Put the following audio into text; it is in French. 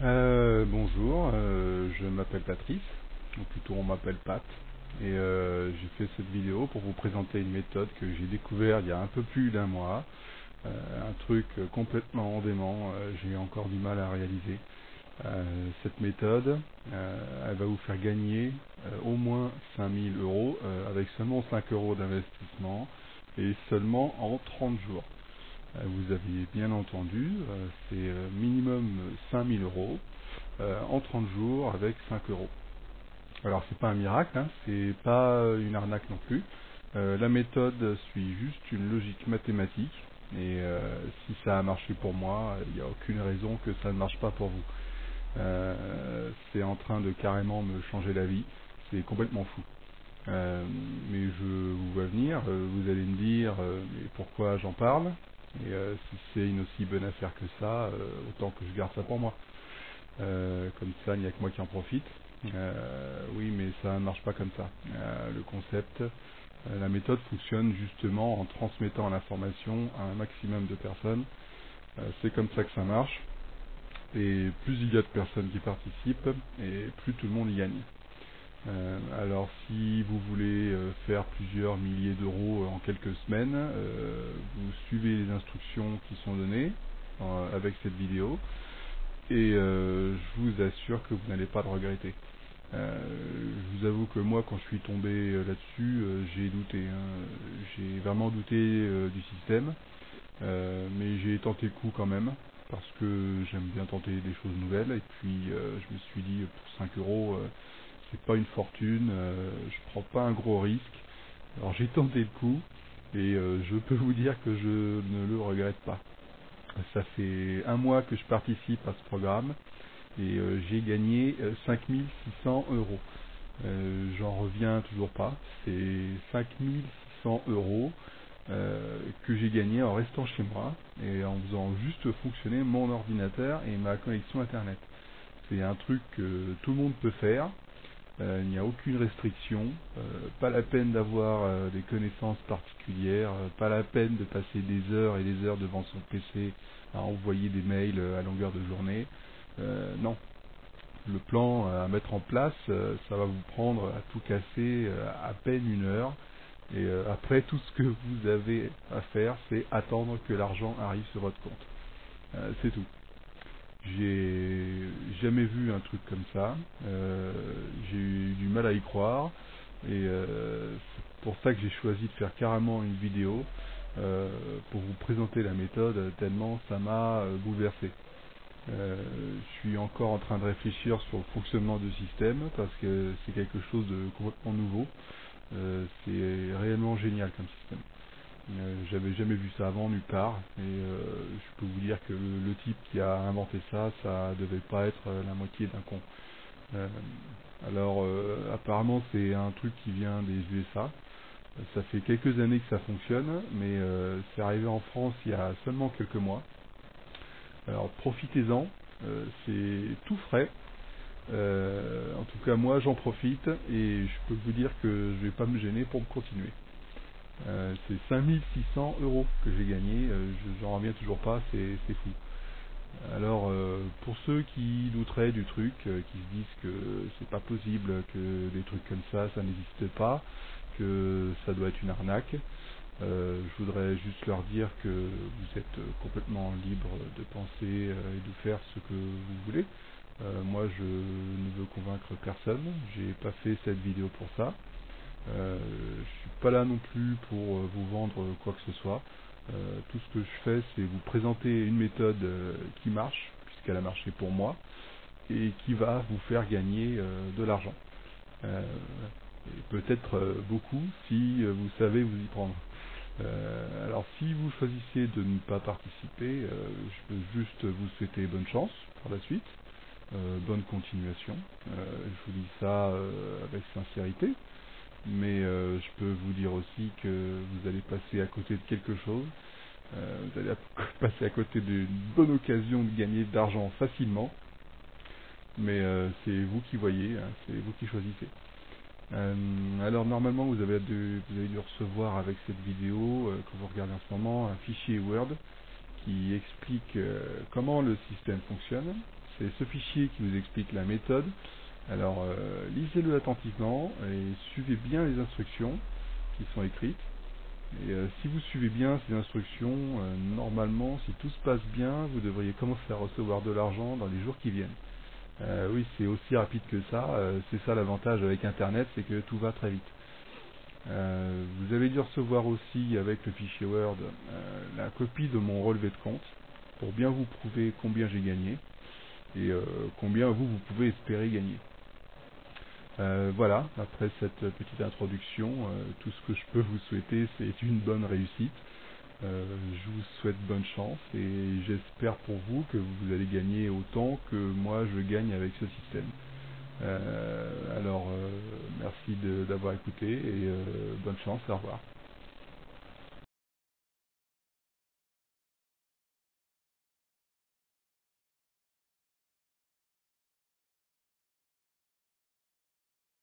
Bonjour, je m'appelle Patrice, ou plutôt on m'appelle Pat, et j'ai fait cette vidéo pour vous présenter une méthode que j'ai découverte il y a un peu plus d'un mois, un truc complètement dément, j'ai encore du mal à réaliser. Cette méthode, elle va vous faire gagner au moins 5000 euros avec seulement 5 euros d'investissement et seulement en 30 jours. Vous avez bien entendu, c'est minimum 5000 euros en 30 jours avec 5 euros. Alors c'est pas un miracle, hein, c'est pas une arnaque non plus. La méthode suit juste une logique mathématique et si ça a marché pour moi, il n'y a aucune raison que ça ne marche pas pour vous. C'est en train de carrément me changer la vie, c'est complètement fou. Mais je vous vois venir, vous allez me dire mais pourquoi j'en parle, et si c'est une aussi bonne affaire que ça, autant que je garde ça pour moi. Comme ça, il n'y a que moi qui en profite. Oui, mais ça ne marche pas comme ça. Le concept, la méthode fonctionne justement en transmettant l'information à un maximum de personnes. C'est comme ça que ça marche. Et plus il y a de personnes qui participent, et plus tout le monde y gagne. Alors si vous voulez faire plusieurs milliers d'euros en quelques semaines, vous suivez les instructions qui sont données avec cette vidéo et je vous assure que vous n'allez pas le regretter. Je vous avoue que moi quand je suis tombé là-dessus, j'ai douté, hein. J'ai vraiment douté du système, mais j'ai tenté le coup quand même parce que j'aime bien tenter des choses nouvelles et puis je me suis dit pour 5 euros c'est pas une fortune, je prends pas un gros risque. Alors j'ai tenté le coup et je peux vous dire que je ne le regrette pas. Ça fait un mois que je participe à ce programme et j'ai gagné 5600 euros. J'en reviens toujours pas. C'est 5600 euros que j'ai gagné en restant chez moi et en faisant juste fonctionner mon ordinateur et ma connexion internet. C'est un truc que tout le monde peut faire. Il n'y a aucune restriction, pas la peine d'avoir des connaissances particulières, pas la peine de passer des heures et des heures devant son PC à envoyer des mails à longueur de journée. Non, le plan à mettre en place, ça va vous prendre à tout casser à peine une heure. Et après, tout ce que vous avez à faire, c'est attendre que l'argent arrive sur votre compte. C'est tout. J'ai jamais vu un truc comme ça. J'ai eu du mal à y croire. Et c'est pour ça que j'ai choisi de faire carrément une vidéo pour vous présenter la méthode, tellement ça m'a bouleversé. Je suis encore en train de réfléchir sur le fonctionnement du système parce que c'est quelque chose de complètement nouveau. C'est réellement génial comme système. J'avais jamais vu ça avant nulle part et je peux vous dire que le type qui a inventé ça, ça devait pas être la moitié d'un con. Euh, alors apparemment c'est un truc qui vient des USA. Ça fait quelques années que ça fonctionne, mais c'est arrivé en France il y a seulement quelques mois. Alors profitez-en, c'est tout frais. En tout cas moi j'en profite et je peux vous dire que je vais pas me gêner pour continuer. C'est 5600 euros que j'ai gagné, j'en reviens toujours pas, c'est fou. Alors pour ceux qui douteraient du truc, qui se disent que c'est pas possible, que des trucs comme ça n'existe pas, que ça doit être une arnaque, je voudrais juste leur dire que vous êtes complètement libre de penser et de faire ce que vous voulez. Moi je ne veux convaincre personne, j'ai pas fait cette vidéo pour ça. Je suis pas là non plus pour vous vendre quoi que ce soit. Tout ce que je fais, c'est vous présenter une méthode qui marche, puisqu'elle a marché pour moi, et qui va vous faire gagner de l'argent. Et peut-être beaucoup si vous savez vous y prendre. Alors si vous choisissez de ne pas participer, je peux juste vous souhaiter bonne chance pour la suite, bonne continuation. Je vous dis ça avec sincérité. Mais je peux vous dire aussi que vous allez passer à côté de quelque chose. Vous allez passer à côté d'une bonne occasion de gagner de l'argent facilement. Mais c'est vous qui voyez, hein, c'est vous qui choisissez. Alors normalement vous avez dû recevoir avec cette vidéo que vous regardez en ce moment un fichier Word qui explique comment le système fonctionne. c'est ce fichier qui vous explique la méthode. Alors lisez-le attentivement et suivez bien les instructions qui sont écrites. Et si vous suivez bien ces instructions, normalement, si tout se passe bien, vous devriez commencer à recevoir de l'argent dans les jours qui viennent. Oui, c'est aussi rapide que ça. C'est ça l'avantage avec Internet, c'est que tout va très vite. Vous avez dû recevoir aussi avec le fichier Word la copie de mon relevé de compte pour bien vous prouver combien j'ai gagné et combien vous pouvez espérer gagner. Voilà, après cette petite introduction, tout ce que je peux vous souhaiter, c'est une bonne réussite. Je vous souhaite bonne chance et j'espère pour vous que vous allez gagner autant que moi je gagne avec ce système. Alors, merci d'avoir écouté et bonne chance, au revoir.